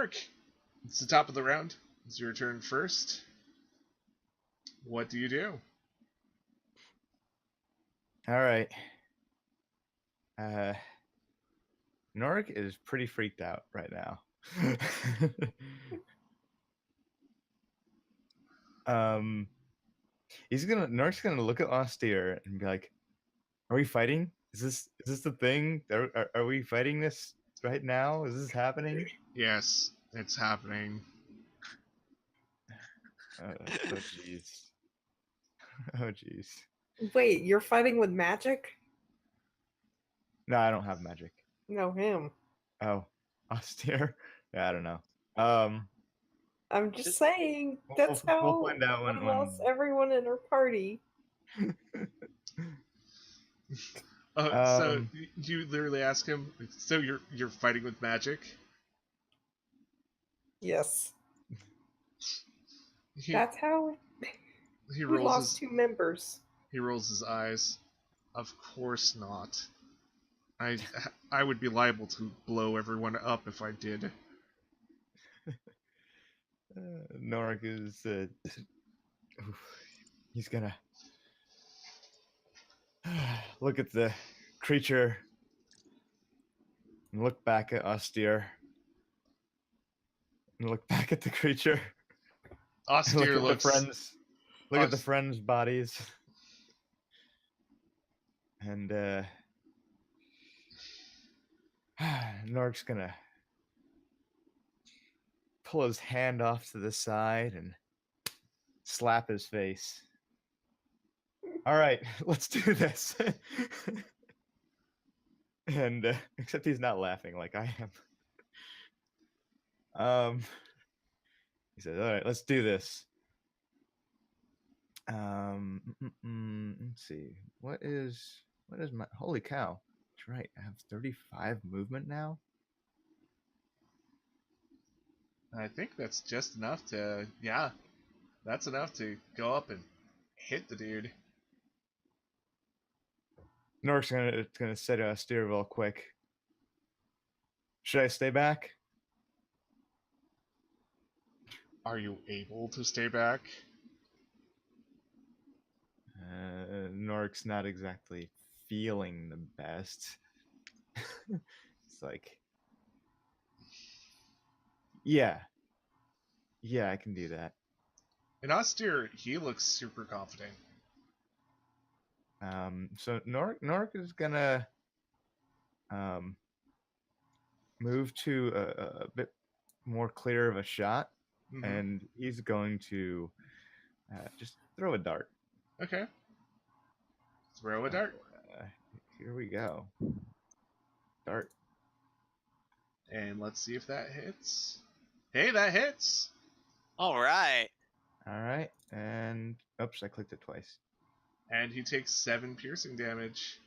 Nork, it's the top of the round. It's your turn first. What do you do? All right. Norik is pretty freaked out right now. Norik's gonna look at Austere and be like, "Are we fighting? Is this the thing? Are we fighting this right now? Is this happening?" Yes, it's happening. Oh jeez. Oh jeez. Wait, you're fighting with magic? No, I don't have magic. No, him. Oh, Austere? Yeah, I don't know. I'm just saying, that's We'll how find out we when lost everyone in our party. So you literally ask him. So you're fighting with magic? Yes. He That's how he we rolls lost his 2 members. he rolls his eyes. Of course not. I would be liable to blow everyone up if I did. Norik is he's gonna look at the creature and look back at Austere and look back at the creature. Austere Look at looks. the friends. Look at the friends' bodies. And Norik's gonna pull his hand off to the side and slap his face. All right, let's do this. And except he's not laughing like I am. He says, "All right, let's do this." Let's see. What is my holy cow? That's right. I have 35 movement now. I think that's just enough to. Yeah, that's enough to go up and hit the dude. Norik's gonna say to Austere real quick. Should I stay back? Are you able to stay back? Norik's not exactly feeling the best. It's like, yeah, I can do that. In Austere, he looks super confident. So Norik is gonna move to a bit more clear of a shot, and he's going to just throw a dart. Okay. Throw a dart. Here we go. Dart. And let's see if that hits. Hey, that hits! All right. All right. And, oops, I clicked it twice. And he takes 7 piercing damage.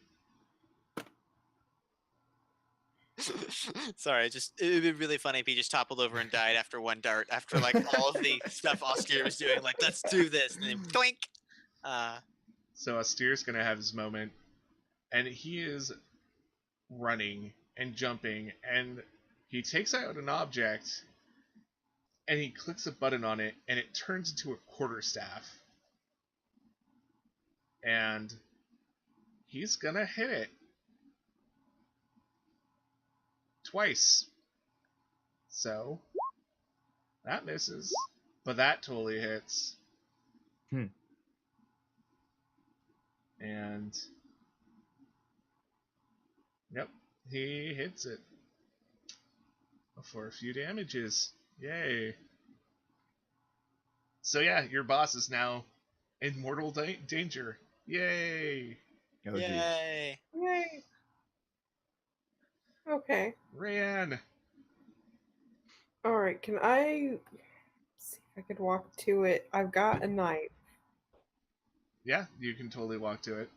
Sorry, it would be really funny if he just toppled over and died after one dart, after like all of the stuff Austere was doing, like, let's do this, and then doink! So Austere's gonna have his moment, and he is running and jumping, and he takes out an object, and he clicks a button on it, and it turns into a quarterstaff. And he's gonna hit it. Twice. So, that misses. But that totally hits. And, yep, he hits it. For a few damages. Yay. So yeah, your boss is now in mortal danger. Yay! Oh, Yay! Yay! Okay. Ran! Alright, can I see if I could walk to it? I've got a knife. Yeah, you can totally walk to it.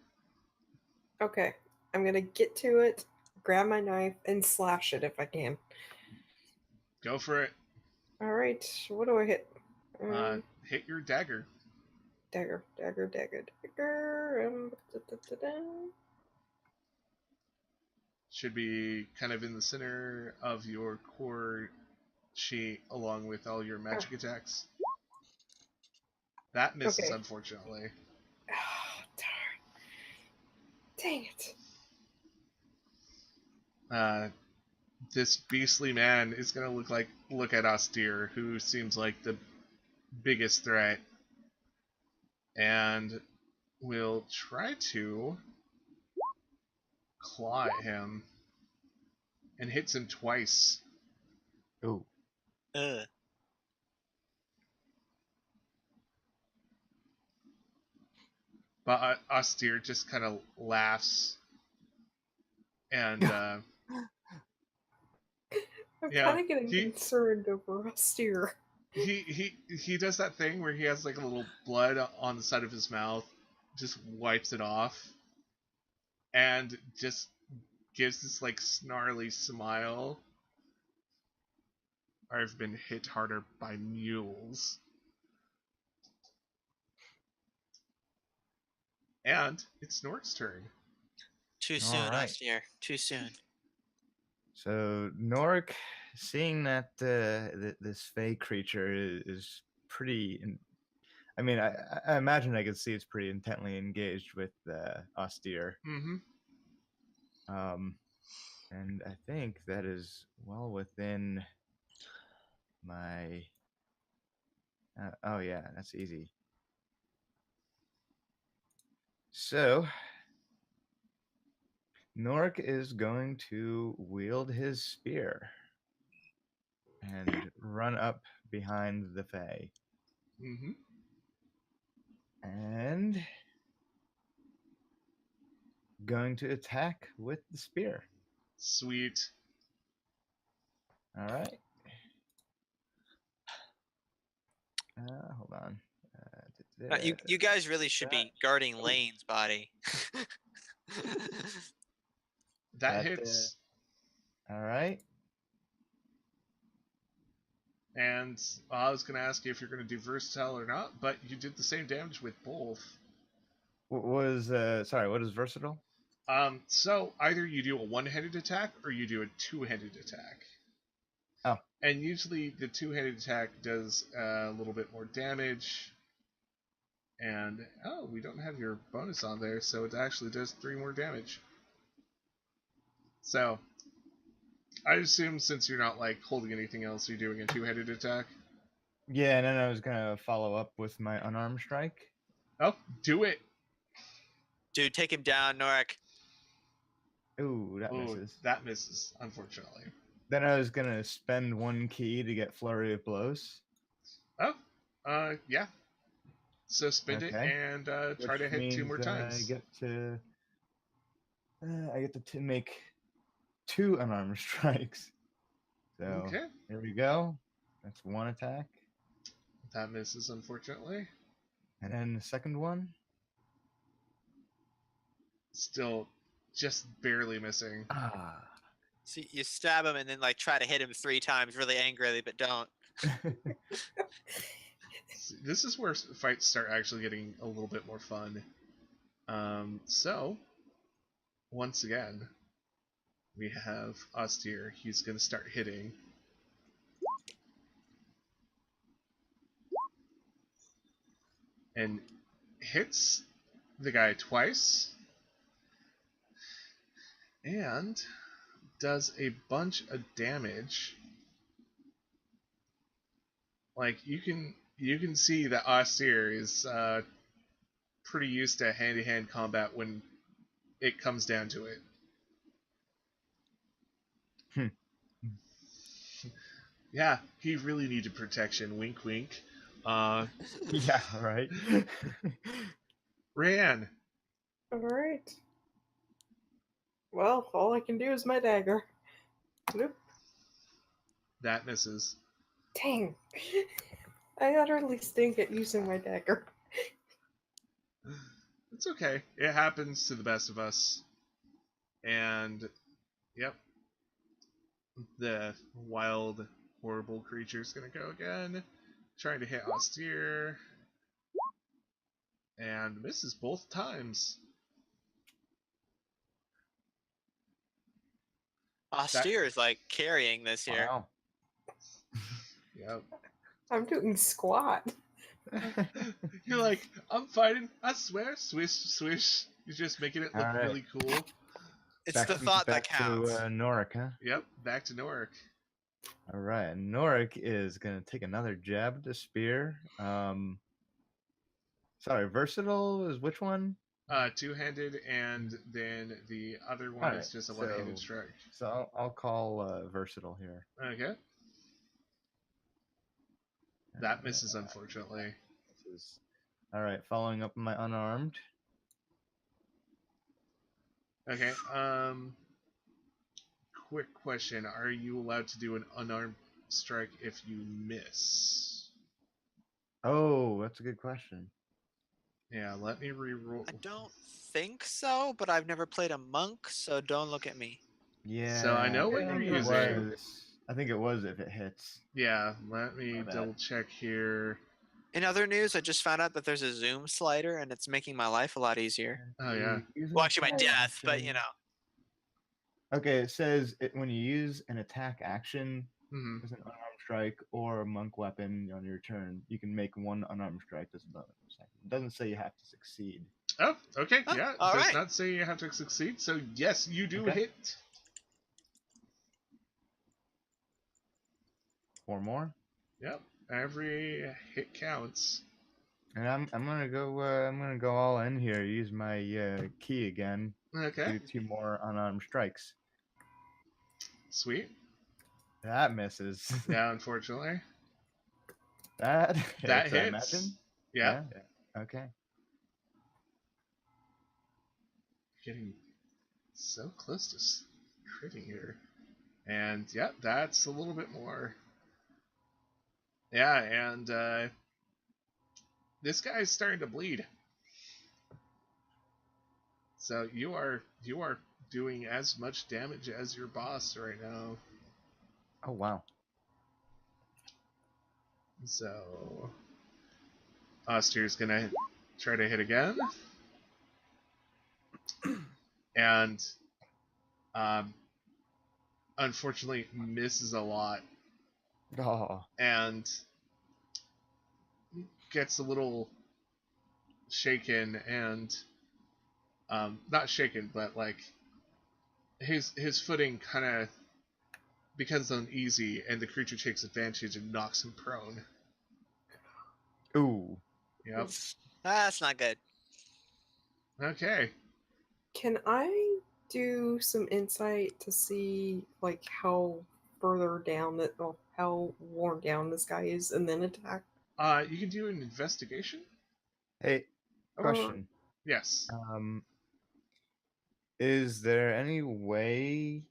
Okay. I'm gonna get to it, grab my knife, and slash it if I can. Go for it. Alright, what do I hit? Hit your dagger. Dagger. Should be kind of in the center of your core she, along with all your magic attacks. That misses, Okay. unfortunately. Oh, darn. Dang it. This beastly man is gonna look at Austere, who seems like the biggest threat, and will try to claw at him and hits him twice. Ooh. Ugh. But Austere just kind of laughs and I'm yeah, kind of getting concerned over Austere. he does that thing where he has like a little blood on the side of his mouth, just wipes it off, and just gives this like snarly smile. I've been hit harder by mules. And it's Snork's turn. Too soon, right. Austere. Too soon. So Norik, seeing that this fey creature is pretty. I mean, I imagine I could see it's pretty intently engaged with Austere. Mm-hmm. And I think that is well within my. Oh yeah, that's easy. So Norik is going to wield his spear and run up behind the Fae. Mm-hmm. And going to attack with the spear. Sweet. All right. Hold on. You guys really should be guarding lanes, body. That hits. All right. And I was going to ask you if you're going to do versatile or not, but you did the same damage with both. What is versatile? So either you do a one-handed attack or you do a two-handed attack. Oh. And usually the two-handed attack does a little bit more damage. And, oh, we don't have your bonus on there, so it actually does 3 more damage. So, I assume since you're not, like, holding anything else, you're doing a two-handed attack? Yeah, and then I was going to follow up with my unarmed strike. Oh, do it! Dude, take him down, Norik. Ooh, that misses. That misses, unfortunately. Then I was going to spend 1 key to get Flurry of Blows. Oh, yeah. So spend it and try to hit 2 more times. I get to make 2 unarmed strikes. So okay. Here we go. That's 1 attack. That misses, unfortunately. And then the second one. Still just barely missing. Ah. So you stab him and then like try to hit him 3 times really angrily, but don't. This is where fights start actually getting a little bit more fun. So, once again, we have Austere. He's going to start hitting. And hits the guy twice. And does a bunch of damage. Like, you can see that Austere is pretty used to hand-to-hand combat when it comes down to it. Yeah, he really needed protection. Wink, wink. Yeah, right. Rayanne. Alright. Well, all I can do is my dagger. Nope. That misses. Dang. I utterly stink at using my dagger. It's okay. It happens to the best of us. And, yep. The wild, horrible creature's gonna go again. Trying to hit Austere. And misses both times. Austere is like carrying this here. Wow. Yep. I'm doing squat. You're like, I'm fighting. I swear, swish, swish. You're just making it look All right. really cool. It's the thought that counts. to Norik, huh? Yep. Back to Norik. All right, Norik is gonna take another jab at the spear. Sorry, versatile is which one? Two-handed, and then the other one Alright, is just a one-handed so- strike. So I'll call versatile here. Okay. That misses, unfortunately. All right, following up my unarmed. Okay. Quick question: are you allowed to do an unarmed strike if you miss? Oh, that's a good question. Yeah. Let me re-roll. I don't think so, but I've never played a monk, so don't look at me. Yeah. So I know what I you're think it using. I think it was if it hits. Yeah. Let me My bad. double check here. In other news, I just found out that there's a zoom slider, and it's making my life a lot easier. Oh yeah. Well, actually, my death, but you know. Okay, it says when you use an attack action Hmm. with an unarmed strike or a monk weapon on your turn, you can make one unarmed strike as a bonus. It doesn't say you have to succeed. Oh, okay. Oh, Yeah. all Does right. not say you have to succeed. So yes, you do Okay. hit. 4 more. Yep. Every hit counts. And I'm gonna go all in here. Use my key again. Okay. Do 2 more unarmed strikes. Sweet. That misses. Yeah. Unfortunately. That That hits, I hits. imagine. Yeah. Yeah. Okay. Getting so close to critting here. And yeah, that's a little bit more. Yeah, and this guy's starting to bleed. So you are doing as much damage as your boss right now. Oh wow. So Ostier's gonna try to hit again. And unfortunately misses a lot Oh. and gets a little shaken and not shaken, but like his footing kind of becomes uneasy, and the creature takes advantage and knocks him prone. Ooh. Yep. That's not good. Okay. Can I do some insight to see like how further down that or how worn down this guy is and then attack? You can do an investigation. Hey, question. Yes. Is there any way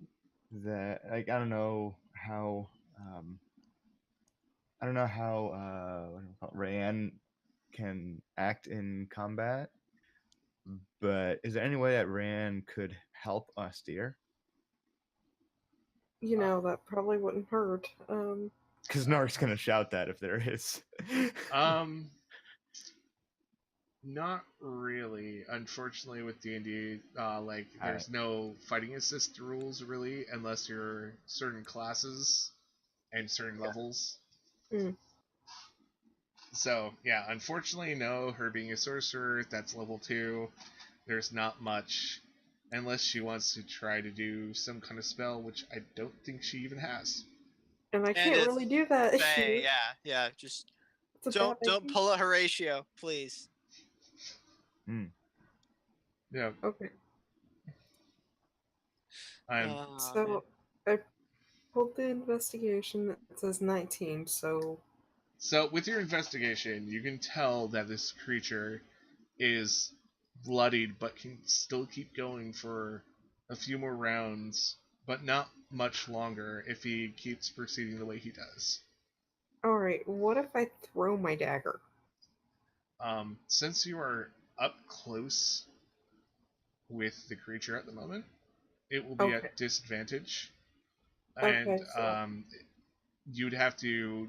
that like I don't know how what do you call it, Rayanne can act in combat, but is there any way that Rayanne could help Austere? You know, that probably wouldn't hurt. Because Nark's gonna shout that if there is. Not really. Unfortunately, with D&D, like there's Alright. no fighting assist rules really, unless you're certain classes and certain levels. Mm. So yeah, unfortunately, no. Her being a sorcerer, that's level 2. There's not much, unless she wants to try to do some kind of spell, which I don't think she even has. And I And can't it's really do that Faye, here. yeah. Just It's a don't bad idea. pull a Horatio, please. Yeah. Okay. Oh, So I pulled the investigation. It says 19. So With your investigation, you can tell that this creature is bloodied, but can still keep going for a few more rounds, but not much longer if he keeps proceeding the way he does. all right. What if I throw my dagger? Since you are up close with the creature at the moment, it will be Okay. at disadvantage, Okay, and so- you'd have to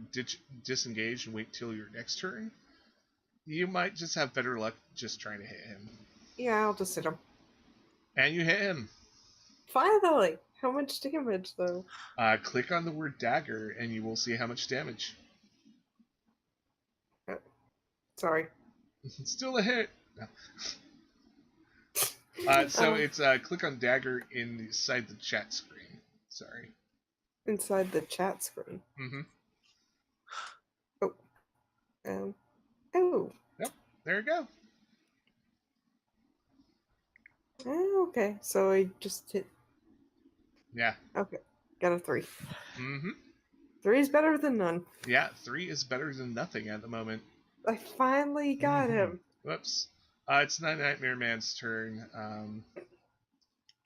disengage and wait till your next turn. You might just have better luck just trying to hit him. Yeah, I'll just hit him. And you hit him. Finally! How much damage though? Click on the word dagger, and you will see how much damage. Sorry. Still a hit. No. So it's click on dagger inside the chat screen. Sorry. Inside the chat screen. Mm-hmm. Oh. Yep. There you go. Oh, okay. So I just hit. Yeah. Okay. Got a 3. Mm-hmm. 3 is better than none. Yeah, 3 is better than nothing at the moment. I finally got him. Whoops. It's not Nightmare Man's turn.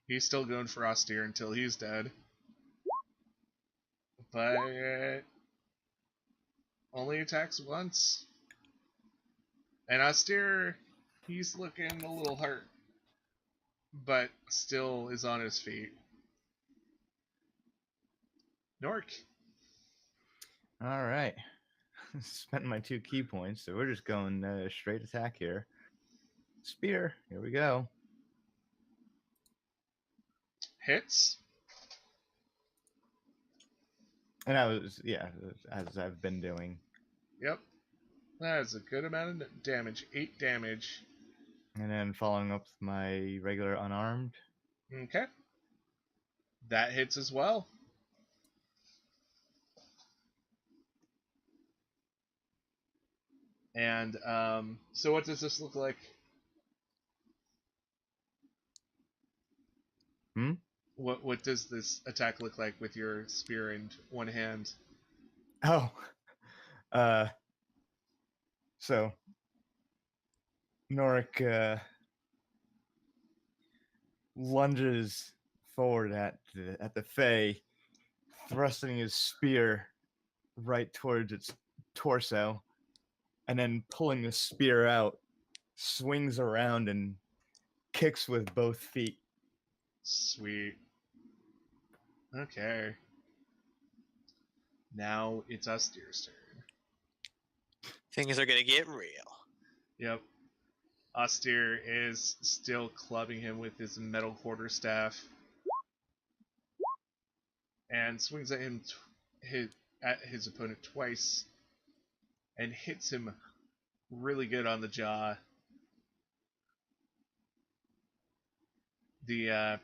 He's still going for Austere until he's dead. But only attacks once. And Austere, he's looking a little hurt. But still is on his feet. Nork. All right. Spent my 2 key points, so we're just going straight attack here. Spear. Here we go. Hits. And I was, yeah, as I've been doing. Yep. That's a good amount of damage. 8 damage. And then following up with my regular unarmed. Okay. That hits as well. And so what does this look like? What does this attack look like with your spear in one hand? Oh. So Norik lunges forward at the Fae, thrusting his spear right towards its torso, and then pulling the spear out, swings around and kicks with both feet. Sweet. Okay. Now it's Austere's turn. Things are gonna get real. Yep. Austere is still clubbing him with his metal quarterstaff. And swings at him at his opponent twice. And hits him really good on the jaw. The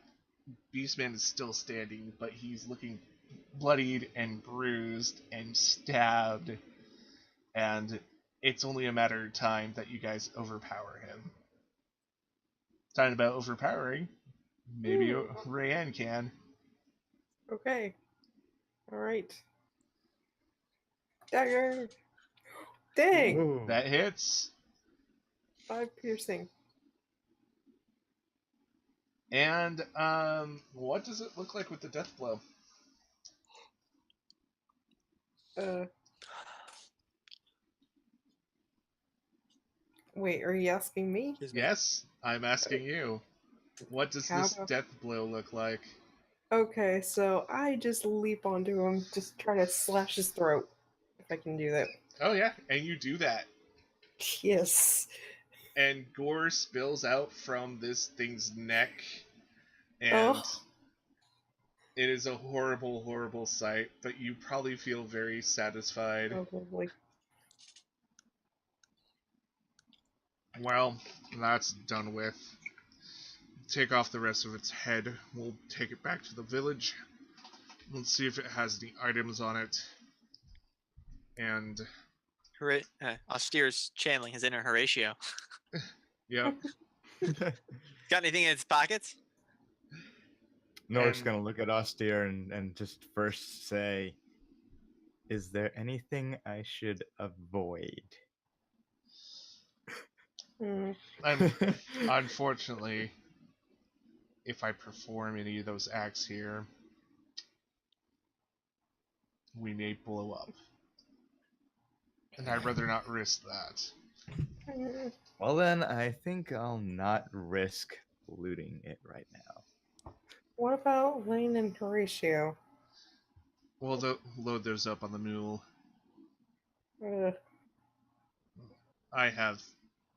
Beastman is still standing, but he's looking bloodied and bruised and stabbed. And it's only a matter of time that you guys overpower him. Talking about overpowering, maybe Rayanne can. Okay. Alright. Dagger. Dang! Ooh. That hits. 5 piercing. And what does it look like with the death blow? Wait, are you asking me? Yes, I'm asking you. What does How this about- death blow look like? Okay, so I just leap onto him, just try to slash his throat. If I can do that. Oh yeah, and you do that. Yes. And gore spills out from this thing's neck. And it is a horrible, horrible sight, but you probably feel very satisfied. Probably. Well, that's done with. Take off the rest of its head. We'll take it back to the village. Let's see if it has any items on it. And Austere's channeling his inner Horatio. yep. Got anything in his pockets? Norik's And- gonna look at Austere and just first say, "Is there anything I should avoid?" Unfortunately, if I perform any of those acts here, we may blow up. And I'd rather not risk that. Well then, I think I'll not risk looting it right now. What about Lane and Horatio? We'll load those up on the mule. Uh, I have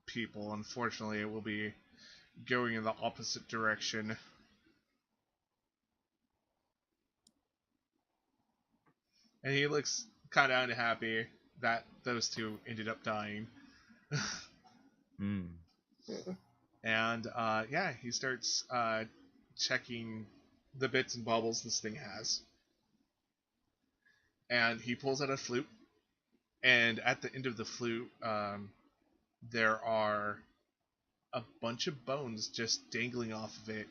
people. Unfortunately, it will be going in the opposite direction. And he looks kind of unhappy that those two ended up dying. Hmm. And yeah, he starts checking the bits and baubles this thing has. And he pulls out a flute. And at the end of the flute, there are a bunch of bones just dangling off of it.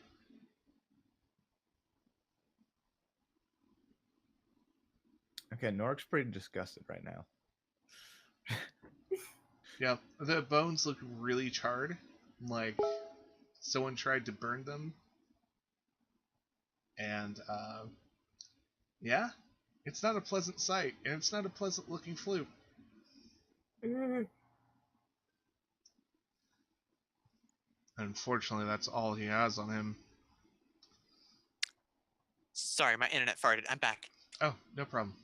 Okay, Nork's pretty disgusted right now. Yeah, the bones look really charred, like someone tried to burn them. And yeah, it's not a pleasant sight, and it's not a pleasant looking flute. Unfortunately, that's all he has on him. Sorry, my internet farted. I'm back. Oh, no problem.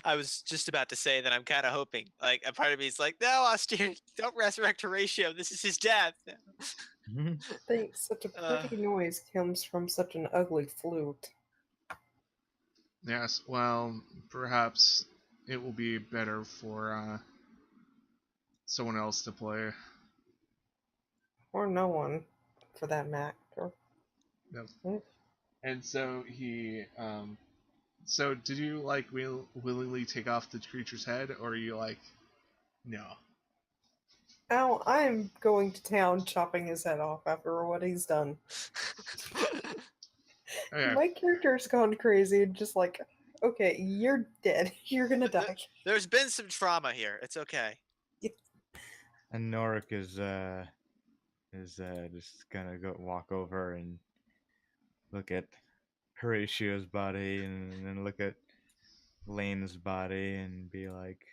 I was just about to say that I'm kind of hoping. Like, a part of me is like, no, Austin, don't resurrect Horatio. This is his death. I think such a pretty noise comes from such an ugly flute. Yes, well, perhaps it will be better for someone else to play. Or no one, for that matter. Yep. And so he, so did you like willingly take off the creature's head, or are you like, no? Oh, I'm going to town chopping his head off after what he's done. Okay. My character's gone crazy and just like, okay, you're dead. You're gonna die. There's been some trauma here. It's okay. And Norik is just gonna go walk over and look at Horatio's body and then look at Lane's body and be like,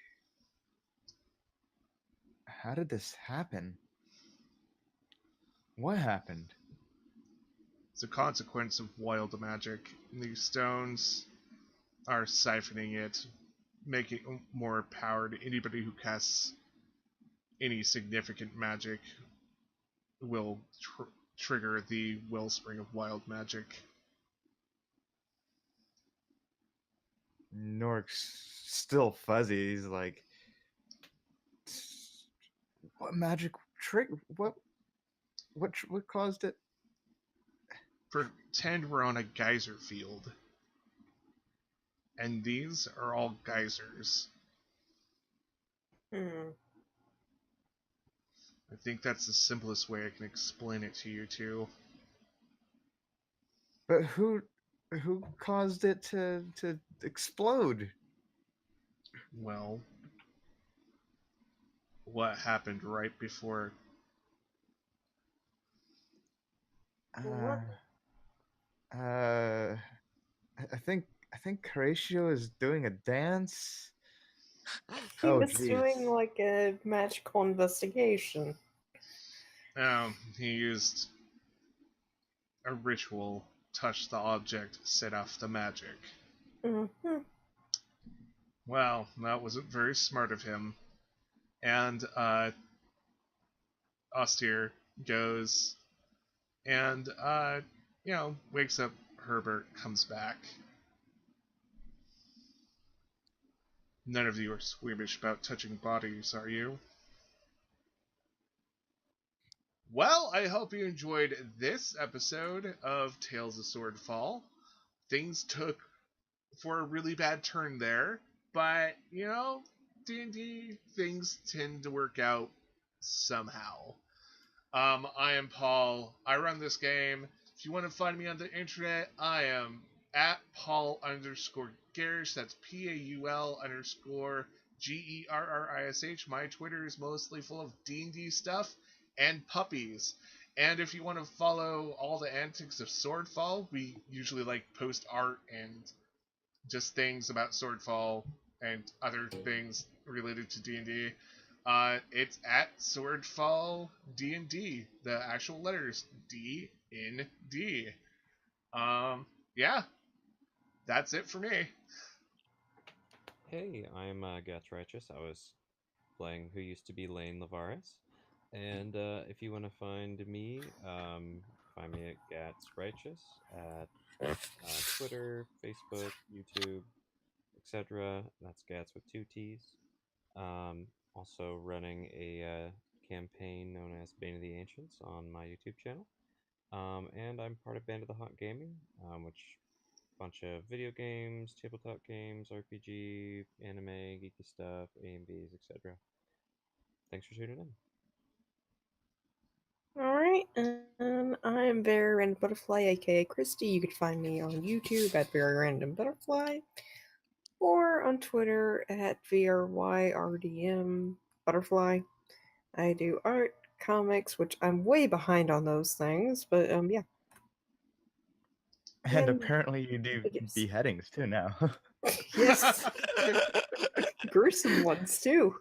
how did this happen? What happened? It's a consequence of wild magic. These stones are siphoning it, making it more powered. Anybody who casts any significant magic will trigger the wellspring of wild magic. Norik's still fuzzy. He's like, what magic trick? What caused it? Pretend we're on a geyser field. And these are all geysers. I think that's the simplest way I can explain it to you two. But who caused it to explode? Well, what happened right before? I think Horatio is doing a dance. He Oh, was geez. doing like a magical investigation. He used a ritual, touch the object, set off the magic. Well, that wasn't very smart of him. And Austere goes and wakes up Herbert, comes back. None of you are squeamish about touching bodies, are you? Well, I hope you enjoyed this episode of Tales of Swordfall. Things took for a really bad turn there, but D&D things tend to work out somehow. I am Paul. I run this game. If you want to find me on the internet, I am at Paul_Garish. That's PAUL_GERRISH. My Twitter is mostly full of D&D stuff and puppies. And if you want to follow all the antics of Swordfall, we usually post art and just things about Swordfall and other things related to D&D. It's at Swordfall D&D, the actual letters D-N-D. Yeah, that's it for me. Hey, I'm Gats Righteous. I was playing who used to be Lane Lavaris. And if you want to find me, find me at Gats Righteous at Twitter, Facebook, YouTube, etc. That's Gats with 2 T's. also running a campaign known as Bane of the Ancients on my YouTube channel. And I'm part of Band of the Hawk Gaming, which bunch of video games, tabletop games, RPG, anime, geeky stuff, A&Bs, etc. Thanks for tuning in. Alright, I am Very Random Butterfly, aka Christy. You can find me on YouTube at Very Random Butterfly or on Twitter at VRYRDM Butterfly. I do art, comics, which I'm way behind on those things, but yeah. And And- apparently you do yes. beheadings too now. Yes, gruesome ones too.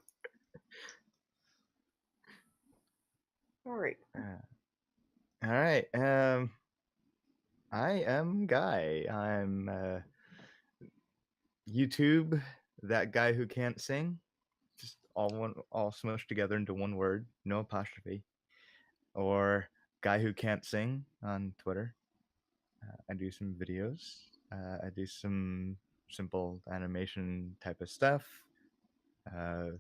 Alright. All right. I am Guy. I'm YouTube, that guy who can't sing. Just all smushed together into one word, no apostrophe. Or guy who can't sing on Twitter. I do some videos. I do some simple animation type of stuff. In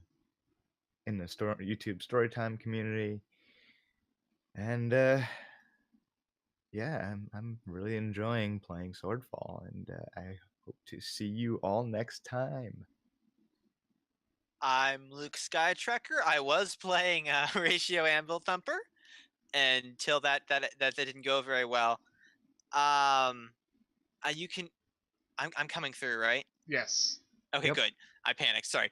the YouTube Storytime community. And yeah, I'm really enjoying playing Swordfall, and I hope to see you all next time. I'm Luke Skytrekker. I was playing Ratio Anvil Thumper until that didn't go very well. You can. I'm coming through, right? Yes. Okay, Yep. good. I panicked. Sorry.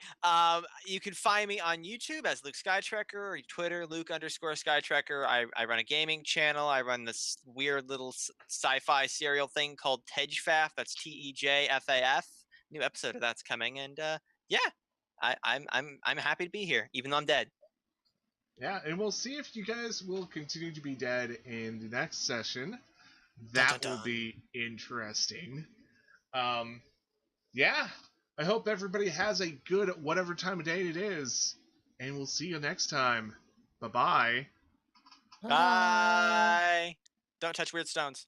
You can find me on YouTube as Luke Skytrekker, or Twitter Luke_Skytrekker. I run a gaming channel. I run this weird little sci-fi serial thing called Tejfaf. That's TEJFAF. New episode of that's coming, and yeah, I'm happy to be here, even though I'm dead. Yeah, and we'll see if you guys will continue to be dead in the next session. That Dun, dun, will be interesting. Yeah, I hope everybody has a good whatever time of day it is, and we'll see you next time. Bye-bye. Bye. Don't touch weird stones.